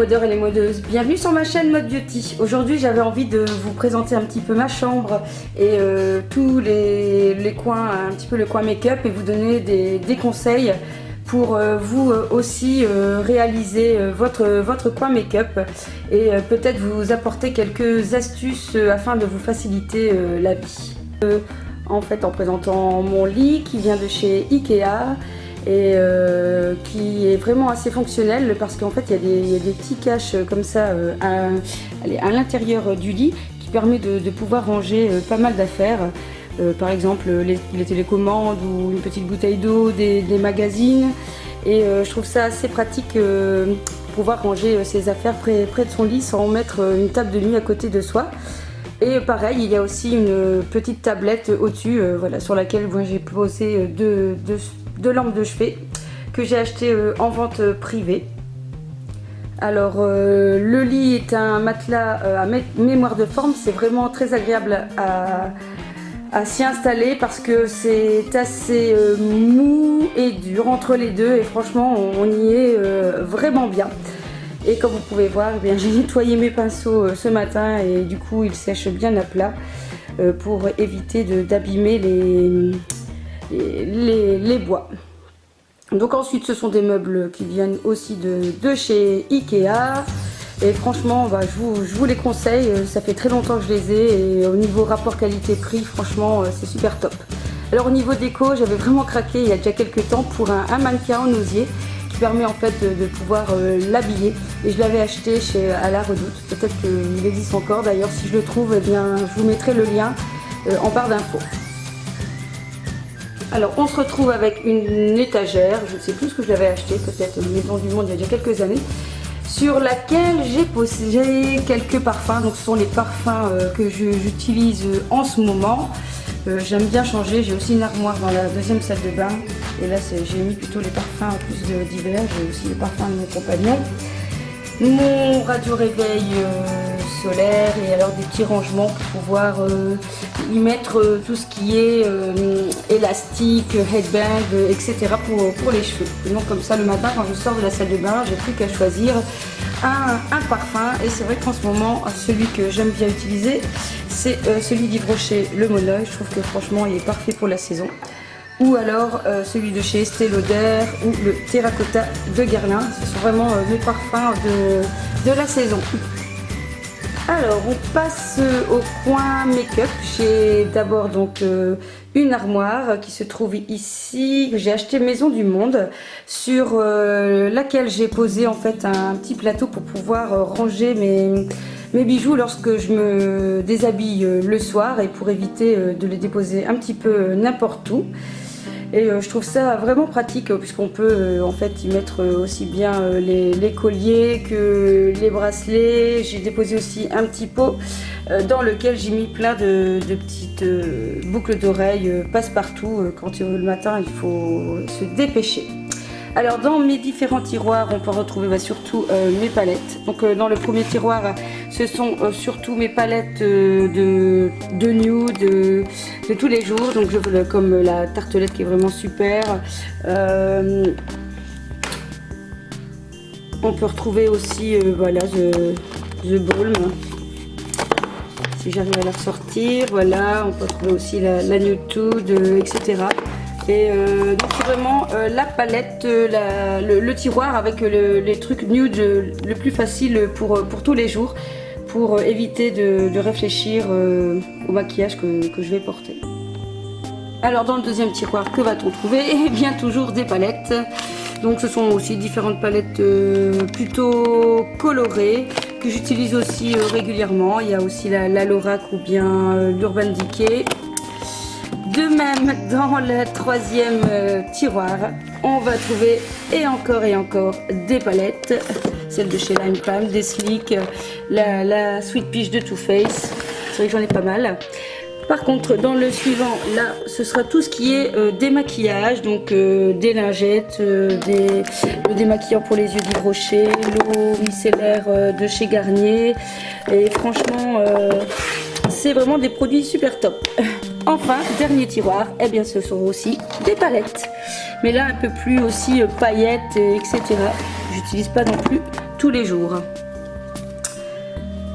modeurs et les modeuses, bienvenue sur ma chaîne Mode Beauty. Aujourd'hui j'avais envie de vous présenter un petit peu ma chambre et tous les coins, un petit peu le coin make-up et vous donner des conseils pour vous aussi réaliser votre coin make-up et peut-être vous apporter quelques astuces afin de vous faciliter la vie. En fait, en présentant mon lit qui vient de chez Ikea et qui est vraiment assez fonctionnel parce qu'en fait il y a des petits caches comme ça à l'intérieur du lit qui permet de pouvoir ranger pas mal d'affaires. Par exemple les télécommandes ou une petite bouteille d'eau, des magazines, et je trouve ça assez pratique pour pouvoir ranger ses affaires près de son lit sans mettre une table de nuit à côté de soi. Et pareil, il y a aussi une petite tablette au-dessus voilà, sur laquelle j'ai posé deux lampes de chevet que j'ai acheté en vente privée. Alors le lit est un matelas à mémoire de forme, c'est vraiment très agréable à s'y installer parce que c'est assez mou et dur entre les deux et franchement on y est vraiment bien. Et comme vous pouvez voir, eh bien, j'ai nettoyé mes pinceaux ce matin et du coup ils sèchent bien à plat pour éviter d'abîmer les bois. Donc ensuite ce sont des meubles qui viennent aussi de chez Ikea. Et franchement, je vous les conseille, ça fait très longtemps que je les ai et au niveau rapport qualité-prix, franchement, c'est super top. Alors au niveau déco, j'avais vraiment craqué il y a déjà quelques temps pour un mannequin en osier qui permet en fait de pouvoir l'habiller. Et je l'avais acheté à la Redoute, peut-être qu'il existe encore d'ailleurs, si je le trouve, eh bien, je vous mettrai le lien en barre d'infos. Alors on se retrouve avec une étagère, je ne sais plus ce que je l'avais acheté, peut-être une Maison du Monde il y a déjà quelques années, sur laquelle j'ai posé quelques parfums. Donc ce sont les parfums que j'utilise en ce moment. J'aime bien changer, j'ai aussi une armoire dans la deuxième salle de bain et là j'ai mis plutôt les parfums en plus d'hiver, j'ai aussi les parfums de mes compagnons. Mon radio réveil solaire et alors des petits rangements pour pouvoir y mettre tout ce qui est élastique, headband, etc. pour les cheveux. Et donc comme ça le matin quand je sors de la salle de bain, j'ai plus qu'à choisir un parfum. Et c'est vrai qu'en ce moment celui que j'aime bien utiliser c'est celui d'Yves Rocher, le Monoi. Je trouve que franchement il est parfait pour la saison. Ou alors celui de chez Estée Lauder ou le Terracotta de Guerlain. Ce sont vraiment mes parfums de la saison. Alors on passe au coin make-up. J'ai d'abord donc une armoire qui se trouve ici, que j'ai acheté Maison du Monde, sur laquelle j'ai posé en fait un petit plateau pour pouvoir ranger mes bijoux lorsque je me déshabille le soir et pour éviter de les déposer un petit peu n'importe où. Et je trouve ça vraiment pratique puisqu'on peut en fait y mettre aussi bien les colliers que les bracelets. J'ai déposé aussi un petit pot dans lequel j'ai mis plein de petites boucles d'oreilles passe-partout quand le matin il faut se dépêcher. Alors dans mes différents tiroirs on peut retrouver surtout mes palettes. Donc dans le premier tiroir ce sont surtout mes palettes de nude de tous les jours. Donc comme la tartelette qui est vraiment super. On peut retrouver aussi voilà The Balm. Si j'arrive à la ressortir, voilà, on peut retrouver aussi la Nude Tude, etc. Et donc c'est vraiment la palette, le tiroir avec les trucs nude le plus facile pour tous les jours, pour éviter de réfléchir au maquillage que je vais porter. Alors dans le deuxième tiroir, que va-t-on trouver? Eh bien toujours des palettes. Donc ce sont aussi différentes palettes plutôt colorées que j'utilise aussi régulièrement. Il y a aussi la Lorac ou bien l'Urban Decay. De même, dans le troisième tiroir, on va trouver et encore des palettes. Celle de chez Lime Palm, des Slick, la Sweet Peach de Too Faced. C'est vrai que j'en ai pas mal. Par contre, dans le suivant, là, ce sera tout ce qui est démaquillage, donc des lingettes, le démaquillant pour les yeux d'Yves Rocher, l'eau micellaire de chez Garnier. Et franchement, c'est vraiment des produits super top. Enfin, dernier tiroir, eh bien ce sont aussi des palettes. Mais là, un peu plus aussi paillettes, etc. J'utilise pas non plus tous les jours.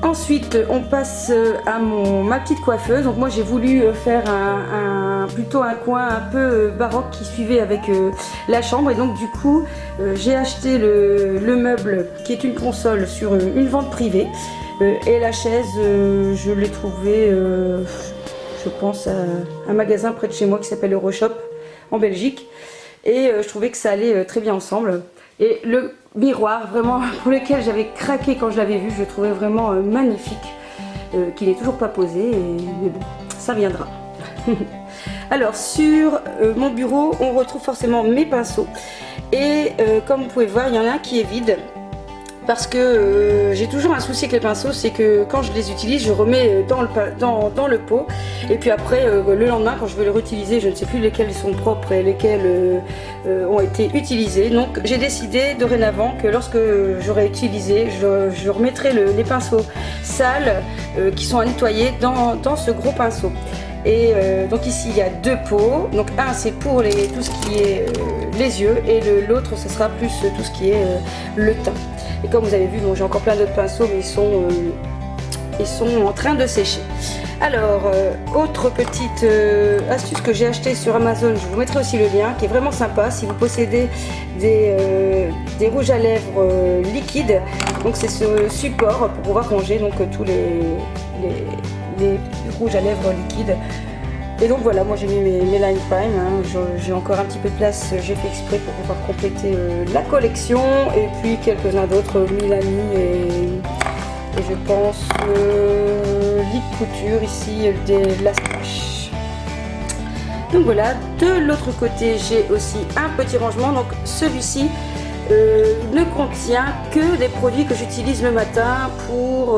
Ensuite, on passe à ma petite coiffeuse. Donc moi j'ai voulu faire plutôt un coin un peu baroque qui suivait avec la chambre. Et donc du coup, j'ai acheté le meuble qui est une console sur une vente privée. Et la chaise, je l'ai trouvée, je pense, à un magasin près de chez moi qui s'appelle Euroshop en Belgique. Et je trouvais que ça allait très bien ensemble. Et le miroir, vraiment, pour lequel j'avais craqué quand je l'avais vu, je le trouvais vraiment magnifique, qu'il n'est toujours pas posé, mais bon, ça viendra. Alors, sur mon bureau, on retrouve forcément mes pinceaux. Et comme vous pouvez voir, il y en a un qui est vide. Parce que j'ai toujours un souci avec les pinceaux, c'est que quand je les utilise, je remets dans le pot. Et puis après, le lendemain, quand je veux les réutiliser, je ne sais plus lesquels sont propres et lesquels ont été utilisés. Donc j'ai décidé dorénavant que lorsque j'aurai utilisé, je remettrai les pinceaux sales qui sont à nettoyer dans ce gros pinceau. Et donc ici il y a deux pots, donc un c'est pour tout ce qui est les yeux et l'autre ce sera plus tout ce qui est le teint. Et comme vous avez vu, j'ai encore plein d'autres pinceaux mais ils sont en train de sécher. Alors autre petite astuce que j'ai acheté sur Amazon, je vous mettrai aussi le lien, qui est vraiment sympa si vous possédez des rouges à lèvres liquides. Donc c'est ce support pour pouvoir ranger donc tous les rouges à lèvres liquides. Et donc voilà, moi j'ai mis mes Line Prime, hein. J'ai encore un petit peu de place, j'ai fait exprès pour pouvoir compléter la collection. Et puis quelques-uns d'autres, Milani et je pense Lip Couture ici, de la Smash. Donc voilà, de l'autre côté j'ai aussi un petit rangement. Donc celui-ci ne contient que des produits que j'utilise le matin pour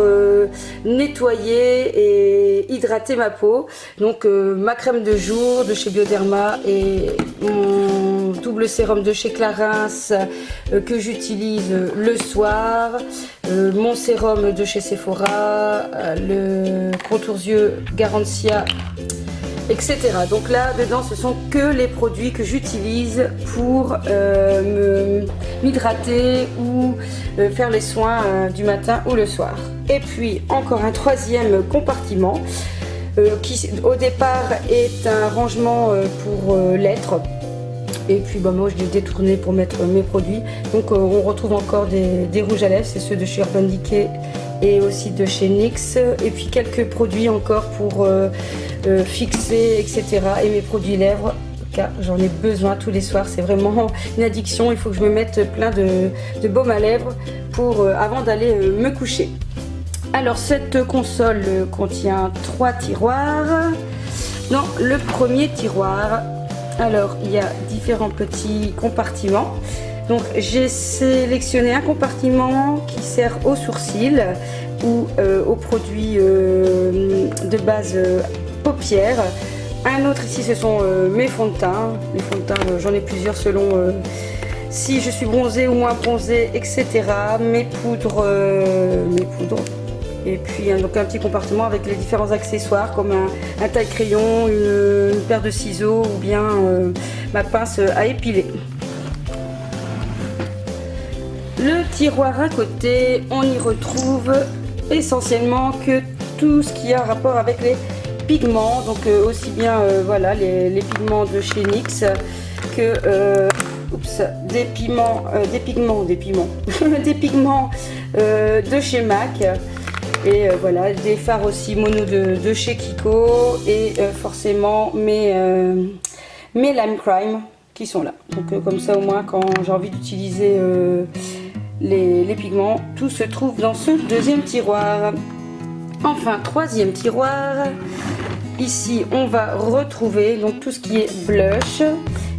nettoyer et hydrater ma peau. Donc ma crème de jour de chez Bioderma et mon double sérum de chez Clarins que j'utilise le soir, mon sérum de chez Sephora, le contour yeux Garancia, etc. Donc là dedans ce sont que les produits que j'utilise pour m'hydrater ou faire les soins du matin ou le soir. Et puis encore un troisième compartiment qui au départ est un rangement pour lettres. Et puis moi je l'ai détourné pour mettre mes produits. Donc on retrouve encore des rouges à lèvres, c'est ceux de chez Urban Decay et aussi de chez NYX. Et puis quelques produits encore pour fixer, etc. Et mes produits lèvres, car j'en ai besoin tous les soirs. C'est vraiment une addiction, il faut que je me mette plein de baume à lèvres avant d'aller me coucher. Alors cette console contient 3 tiroirs. Dans le premier tiroir, alors il y a différents petits compartiments. Donc j'ai sélectionné un compartiment qui sert aux sourcils ou aux produits de base paupières. Un autre ici ce sont mes fonds de teint. Les fonds de teint j'en ai plusieurs selon si je suis bronzée ou moins bronzée, etc. Mes poudres. Et puis donc un petit compartiment avec les différents accessoires comme un taille-crayon, une paire de ciseaux ou bien ma pince à épiler. Le tiroir à côté, on y retrouve essentiellement que tout ce qui a rapport avec les pigments. Donc aussi bien voilà les pigments de chez NYX que des pigments de chez MAC. Et voilà, des fards aussi mono de chez Kiko et forcément mes Lime Crime qui sont là. Donc comme ça au moins quand j'ai envie d'utiliser les pigments, tout se trouve dans ce deuxième tiroir. Enfin, troisième tiroir, ici on va retrouver donc tout ce qui est blush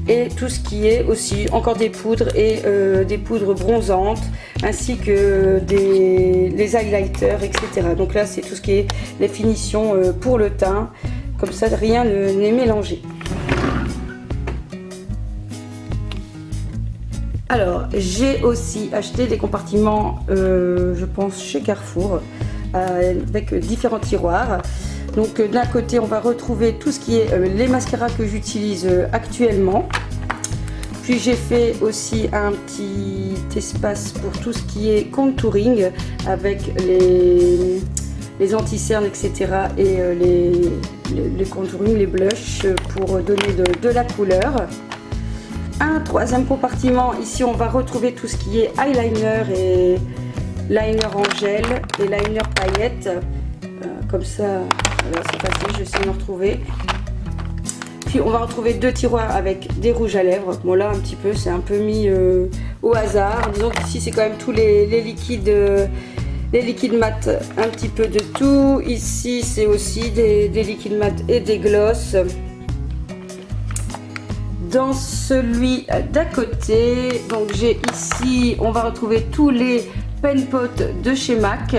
et tout ce qui est aussi encore des poudres et des poudres bronzantes ainsi que les highlighters, etc. Donc là c'est tout ce qui est les finitions pour le teint, comme ça rien n'est mélangé. Alors j'ai aussi acheté des compartiments je pense chez Carrefour avec différents tiroirs. Donc d'un côté on va retrouver tout ce qui est les mascaras que j'utilise actuellement. Puis j'ai fait aussi un petit espace pour tout ce qui est contouring avec les anti-cernes, etc. et les contouring, les blushs pour donner de la couleur. Un troisième compartiment, ici on va retrouver tout ce qui est eyeliner et liner en gel et liner paillettes. Comme ça, voilà, c'est facile, je sais me retrouver. Puis on va retrouver deux tiroirs avec des rouges à lèvres. Bon là un petit peu, c'est un peu mis au hasard. Disons qu'ici c'est quand même tous les liquides mat, un petit peu de tout. Ici c'est aussi des liquides mat et des glosses. Dans celui d'à côté, donc j'ai ici, on va retrouver tous les pen pots de chez MAC.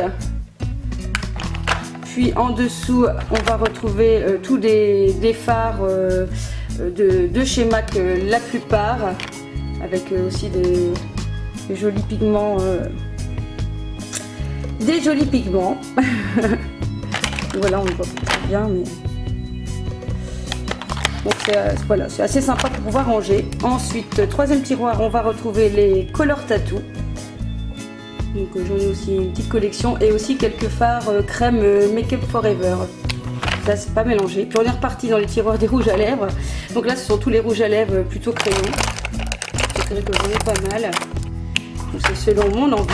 Puis en dessous, on va retrouver tous des fards de chez MAC, la plupart, avec aussi des jolis pigments. Des jolis pigments. Voilà, on ne voit pas très bien, mais donc voilà, c'est assez sympa pour pouvoir ranger. Ensuite, troisième tiroir, on va retrouver les Color Tattoo. Donc j'en ai aussi une petite collection et aussi quelques fards crème Make Up Forever. Ça c'est pas mélangé. Puis on est reparti dans les tiroirs des rouges à lèvres. Donc là ce sont tous les rouges à lèvres plutôt crayons. C'est vrai que j'en ai pas mal. Donc c'est selon mon envie.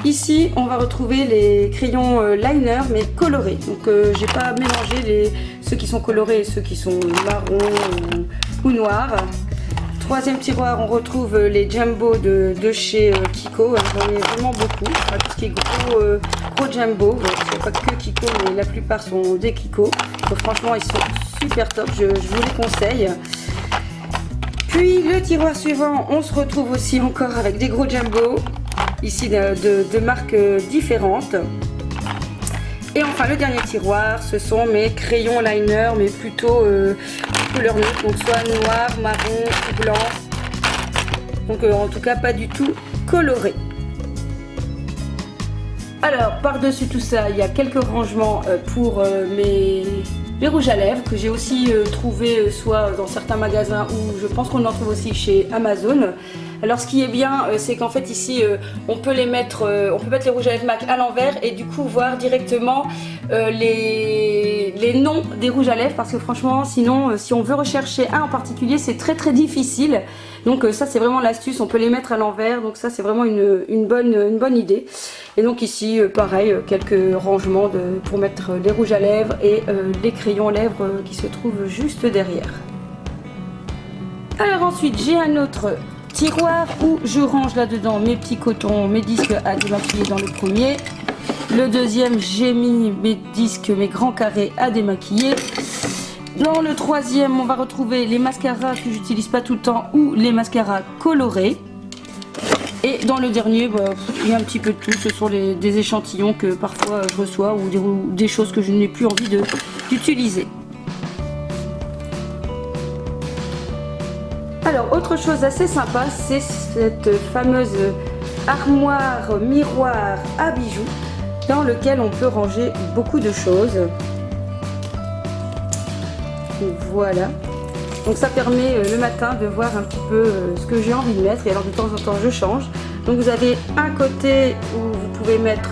Ici on va retrouver les crayons liner mais colorés. Donc j'ai pas mélangé ceux qui sont colorés et ceux qui sont marron ou noirs. Troisième tiroir, on retrouve les Jumbo de chez Kiko. J'en ai vraiment beaucoup. Enfin, tout ce qui est gros Jumbo. Bon, c'est pas que Kiko, mais la plupart sont des Kiko. Donc, franchement, ils sont super top. Je vous les conseille. Puis le tiroir suivant, on se retrouve aussi encore avec des gros Jumbo. Ici de marques différentes. Et enfin, le dernier tiroir, ce sont mes crayons liner, mais plutôt couleur neutre, donc soit noir, marron ou blanc. Donc en tout cas pas du tout coloré. Alors par-dessus tout ça, il y a quelques rangements pour mes rouges à lèvres que j'ai aussi trouvé soit dans certains magasins ou je pense qu'on en trouve aussi chez Amazon. Alors ce qui est bien, c'est qu'en fait ici on peut mettre les rouges à lèvres MAC à l'envers et du coup voir directement les noms des rouges à lèvres, parce que franchement sinon si on veut rechercher un en particulier c'est très difficile. Donc ça c'est vraiment l'astuce, on peut les mettre à l'envers, donc ça c'est vraiment une bonne idée. Et donc ici pareil, quelques rangements pour mettre les rouges à lèvres et les crayons lèvres qui se trouvent juste derrière. Alors ensuite j'ai un autre tiroir où je range là-dedans mes petits cotons, mes disques à démaquiller dans le premier. Le deuxième, j'ai mis mes disques, mes grands carrés à démaquiller. Dans le troisième, on va retrouver les mascaras que j'utilise pas tout le temps ou les mascaras colorés. Et dans le dernier, il y a un petit peu de tout. Ce sont des échantillons que parfois je reçois ou des choses que je n'ai plus envie d'utiliser. Alors autre chose assez sympa, c'est cette fameuse armoire miroir à bijoux dans lequel on peut ranger beaucoup de choses. Voilà, donc ça permet le matin de voir un petit peu ce que j'ai envie de mettre, et alors de temps en temps je change. Donc vous avez un côté où vous pouvez mettre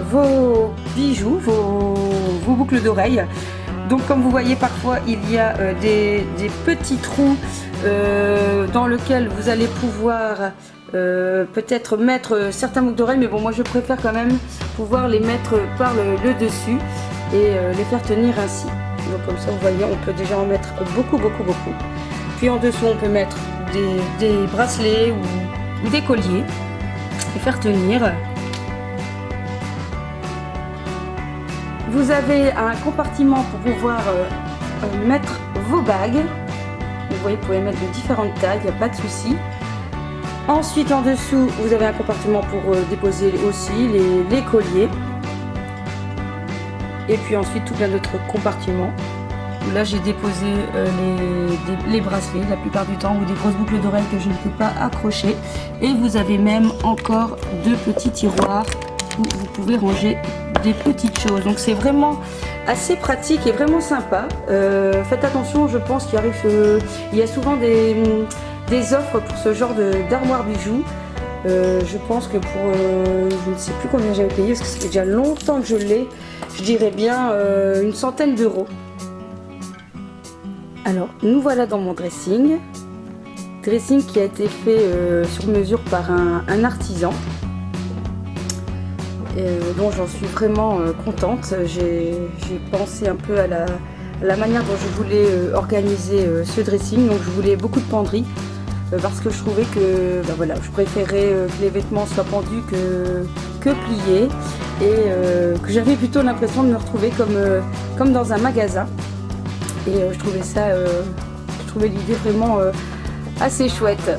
vos bijoux, vos boucles d'oreilles. Donc comme vous voyez, parfois il y a des petits trous dans lesquels vous allez pouvoir peut-être mettre certains boucles d'oreilles, mais bon, moi je préfère quand même pouvoir les mettre par le dessus et les faire tenir ainsi. Donc comme ça vous voyez, on peut déjà en mettre beaucoup. Puis en dessous on peut mettre des bracelets ou des colliers et faire tenir. Vous avez un compartiment pour pouvoir mettre vos bagues. Vous voyez, vous pouvez mettre de différentes tailles, il n'y a pas de souci. Ensuite, en dessous, vous avez un compartiment pour déposer aussi les colliers. Et puis ensuite, tout plein d'autres compartiments. Là, j'ai déposé les bracelets la plupart du temps, ou des grosses boucles d'oreilles que je ne peux pas accrocher. Et vous avez même encore deux petits tiroirs où vous pouvez ranger des petites choses. Donc c'est vraiment assez pratique et vraiment sympa. Faites attention, je pense qu'il y a souvent des des offres pour ce genre d'armoire bijoux. Je pense que pour, je ne sais plus combien j'avais payé, parce que ça fait déjà longtemps que je l'ai, je dirais bien une centaine d'euros. Alors, nous voilà dans mon dressing. Dressing qui a été fait sur mesure par un artisan. Dont j'en suis vraiment contente. J'ai pensé un peu à la manière dont je voulais organiser ce dressing. Donc je voulais beaucoup de penderie. Parce que je trouvais que voilà, je préférais que les vêtements soient pendus que pliés et que j'avais plutôt l'impression de me retrouver comme dans un magasin. Et je trouvais l'idée vraiment assez chouette.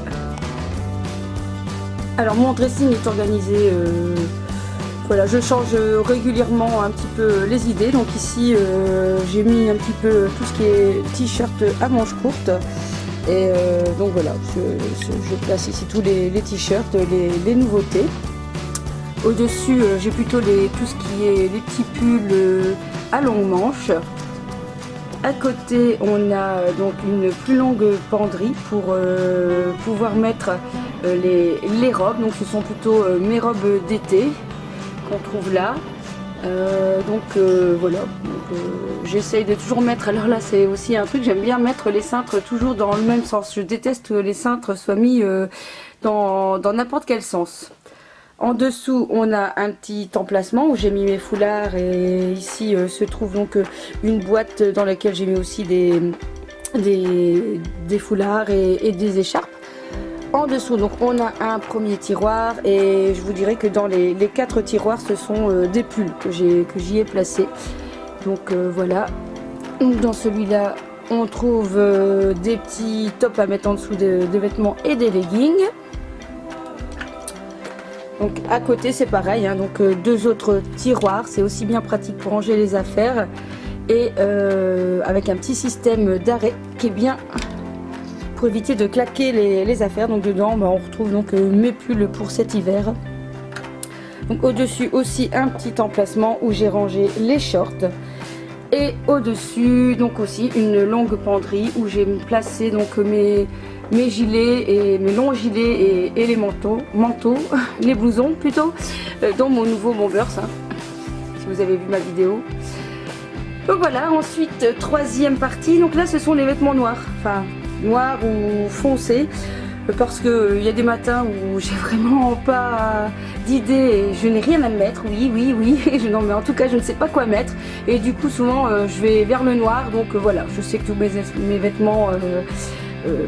Alors mon dressing est organisé, voilà, je change régulièrement un petit peu les idées. Donc ici j'ai mis un petit peu tout ce qui est t-shirt à manches courtes. Et donc voilà, je place ici tous les t-shirts, les nouveautés. Au-dessus, j'ai plutôt tout ce qui est les petits pulls à longue manche. À côté, on a donc une plus longue penderie pour pouvoir mettre les robes. Donc ce sont plutôt mes robes d'été qu'on trouve là. Voilà, j'essaye de toujours mettre, alors là c'est aussi un truc, j'aime bien mettre les cintres toujours dans le même sens. Je déteste que les cintres soient mis dans n'importe quel sens. En dessous on a un petit emplacement où j'ai mis mes foulards, et ici se trouve donc une boîte dans laquelle j'ai mis aussi des foulards et des écharpes. En dessous, donc on a un premier tiroir, et je vous dirais que dans les 4 tiroirs, ce sont des pulls que j'y ai placés. Donc voilà. Dans celui-là, on trouve des petits tops à mettre en dessous des vêtements et des leggings. Donc à côté, c'est pareil, hein, donc 2 autres tiroirs, c'est aussi bien pratique pour ranger les affaires, et avec un petit système d'arrêt qui est bien, pour éviter de claquer les affaires. Donc dedans on retrouve donc mes pulls pour cet hiver. Donc au-dessus aussi un petit emplacement où j'ai rangé les shorts, et au-dessus donc aussi une longue penderie où j'ai placé donc mes gilets et mes longs gilets et les manteaux, les blousons plutôt, dont mon nouveau Bombers, hein, si vous avez vu ma vidéo. Donc voilà, ensuite troisième partie, donc là ce sont les vêtements noirs, enfin noir ou foncé, parce que il y a des matins où j'ai vraiment pas d'idée et je n'ai rien à mettre. Oui non, mais en tout cas je ne sais pas quoi mettre, et du coup souvent je vais vers le noir. Donc voilà, je sais que tous mes vêtements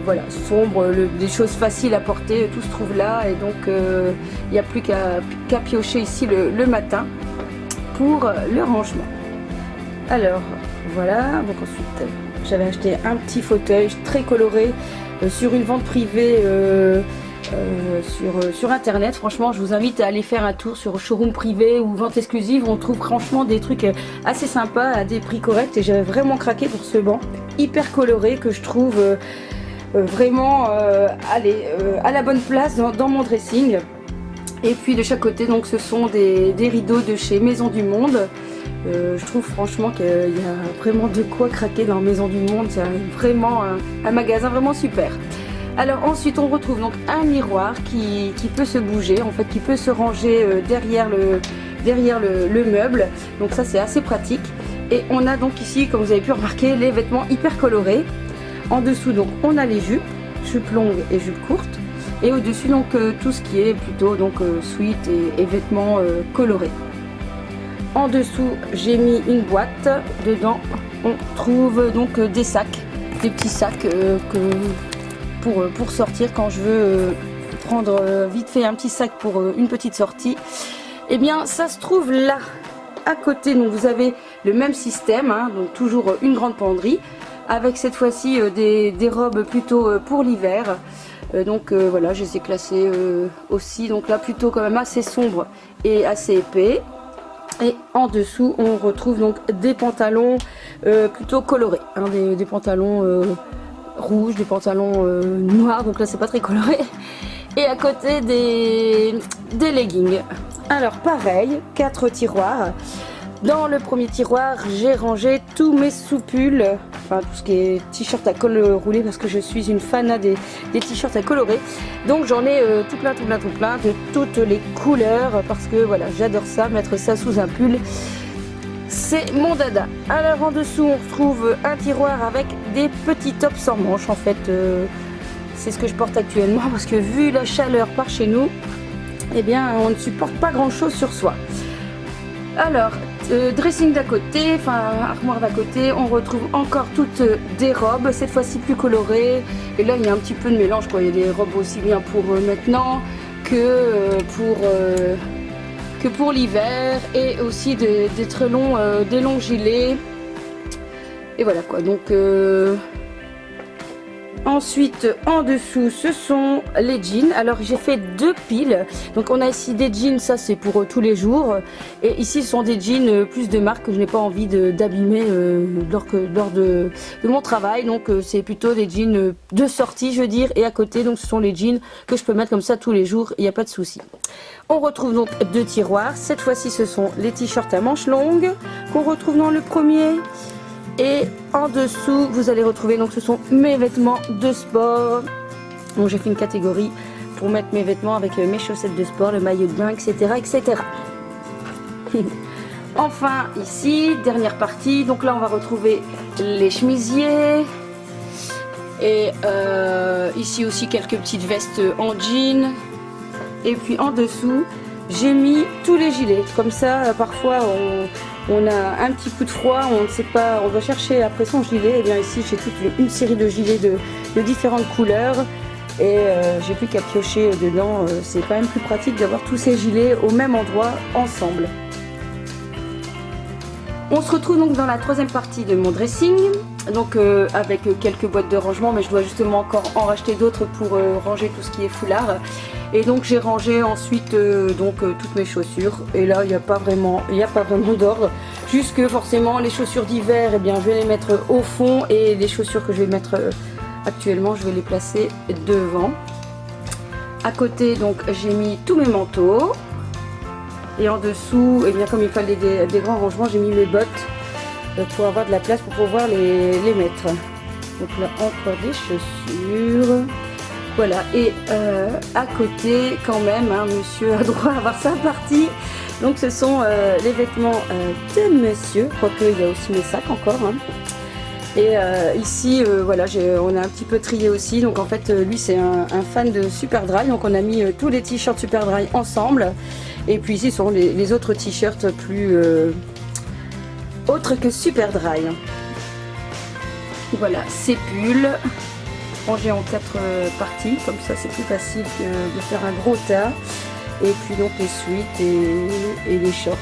voilà, sombres, des choses faciles à porter, tout se trouve là, et donc il n'y a plus qu'à piocher ici le matin pour le rangement. Alors voilà, donc ensuite j'avais acheté un petit fauteuil très coloré sur une vente privée sur internet. Franchement, je vous invite à aller faire un tour sur showroom privé ou vente exclusive. On trouve franchement des trucs assez sympas à des prix corrects, et j'avais vraiment craqué pour ce banc hyper coloré que je trouve vraiment à la bonne place dans mon dressing. Et puis de chaque côté, donc ce sont des rideaux de chez Maison du Monde. Je trouve franchement qu'il y a vraiment de quoi craquer dans Maison du Monde. C'est vraiment un magasin vraiment super. Alors ensuite on retrouve donc un miroir qui peut se bouger, en fait qui peut se ranger derrière le meuble. Donc ça c'est assez pratique. Et on a donc ici, comme vous avez pu remarquer, les vêtements hyper colorés. En dessous donc on a les jupes longues et jupes courtes. Et au-dessus donc tout ce qui est plutôt donc sweat et vêtements colorés. En dessous, j'ai mis une boîte. Dedans, on trouve donc des sacs, des petits sacs pour sortir quand je veux prendre vite fait un petit sac pour une petite sortie. Eh bien, ça se trouve là, à côté. Donc, vous avez le même système, hein, donc toujours une grande penderie, avec cette fois-ci des robes plutôt pour l'hiver. Donc voilà, je les ai classées aussi. Donc là, plutôt quand même assez sombre et assez épais. Et en dessous on retrouve donc des pantalons plutôt colorés, hein, des pantalons rouges, des pantalons noirs, donc là c'est pas très coloré, et à côté des leggings. Alors pareil, 4 tiroirs, Dans le premier tiroir, j'ai rangé tous mes sous-pulls, enfin tout ce qui est t-shirt à col roulé parce que je suis une fan des t-shirts à colorer. Donc j'en ai tout plein de toutes les couleurs parce que voilà, j'adore ça, mettre ça sous un pull. C'est mon dada. Alors en dessous, on retrouve un tiroir avec des petits tops sans manches. En fait, c'est ce que je porte actuellement parce que vu la chaleur par chez nous, eh bien on ne supporte pas grand chose sur soi. Alors, dressing d'à côté, enfin armoire d'à côté, on retrouve encore toutes des robes, cette fois-ci plus colorées. Et là, il y a un petit peu de mélange, quoi. Il y a des robes aussi bien pour maintenant que pour l'hiver, et aussi des très longs, des longs gilets. Et voilà quoi. Donc ensuite, en dessous, ce sont les jeans. Alors, j'ai fait deux piles. Donc, on a ici des jeans, ça c'est pour tous les jours. Et ici, ce sont des jeans plus de marque que je n'ai pas envie d'abîmer lors de mon travail. Donc, c'est plutôt des jeans de sortie, je veux dire. Et à côté, donc, ce sont les jeans que je peux mettre comme ça tous les jours. Il n'y a pas de souci. On retrouve donc deux tiroirs. Cette fois-ci, ce sont les t-shirts à manches longues qu'on retrouve dans le premier. Et en dessous, vous allez retrouver, donc ce sont mes vêtements de sport. Donc j'ai fait une catégorie pour mettre mes vêtements avec mes chaussettes de sport, le maillot de bain, etc. etc. Enfin, ici, dernière partie. Donc là, on va retrouver les chemisiers. Et ici aussi, quelques petites vestes en jean. Et puis en dessous, j'ai mis tous les gilets. Comme ça, parfois, on a un petit coup de froid, on ne sait pas, on doit chercher après son gilet. Et bien ici, j'ai toute une série de gilets de différentes couleurs. Et j'ai plus qu'à piocher dedans. C'est quand même plus pratique d'avoir tous ces gilets au même endroit ensemble. On se retrouve donc dans la troisième partie de mon dressing. Donc avec quelques boîtes de rangement, mais je dois justement encore en racheter d'autres pour ranger tout ce qui est foulard. Et donc j'ai rangé ensuite toutes mes chaussures. Et là il n'y a pas vraiment d'ordre. Juste que forcément les chaussures d'hiver, eh bien je vais les mettre au fond, et les chaussures que je vais mettre actuellement, je vais les placer devant. À côté, donc j'ai mis tous mes manteaux. Et en dessous, eh bien comme il fallait des grands rangements, j'ai mis mes bottes pour avoir de la place pour pouvoir les mettre. Donc là encore des chaussures. Voilà, et à côté quand même, hein, monsieur a droit à avoir sa partie. Donc ce sont les vêtements de monsieur, quoique il y a aussi mes sacs encore. Hein. Et ici, voilà, on a un petit peu trié aussi. Donc en fait, lui c'est un fan de Superdry. Donc on a mis tous les t-shirts Superdry ensemble. Et puis ici sont les autres t-shirts plus autres que Superdry. Voilà, ces pulls rangés en 4 parties. Comme ça, c'est plus facile que de faire un gros tas. Et puis donc les sweats et les shorts.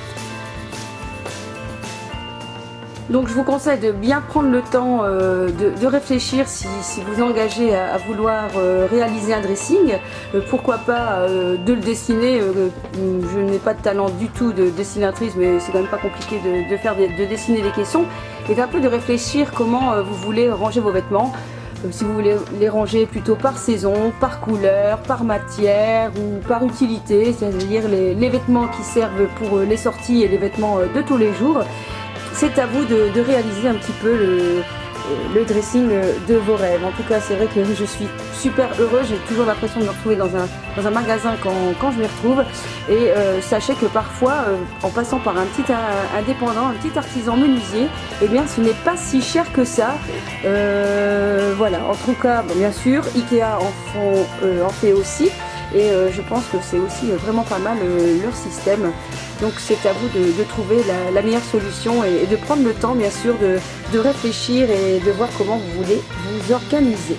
Donc je vous conseille de bien prendre le temps de réfléchir si vous engagez à vouloir réaliser un dressing. Pourquoi pas de le dessiner. Je n'ai pas de talent du tout de dessinatrice, mais c'est quand même pas compliqué de dessiner des caissons. Et d'un peu de réfléchir comment vous voulez ranger vos vêtements. Si vous voulez les ranger plutôt par saison, par couleur, par matière ou par utilité, c'est-à-dire les vêtements qui servent pour les sorties et les vêtements de tous les jours. C'est à vous de réaliser un petit peu le dressing de vos rêves. En tout cas, c'est vrai que je suis super heureuse. J'ai toujours l'impression de me retrouver dans un magasin quand je m'y retrouve. Et sachez que parfois, en passant par un petit indépendant, un petit artisan menuisier, eh bien, ce n'est pas si cher que ça. Voilà. En tout cas, bien sûr, Ikea en fait aussi. Et je pense que c'est aussi vraiment pas mal leur système. Donc c'est à vous de trouver la meilleure solution et de prendre le temps bien sûr de réfléchir et de voir comment vous voulez vous organiser.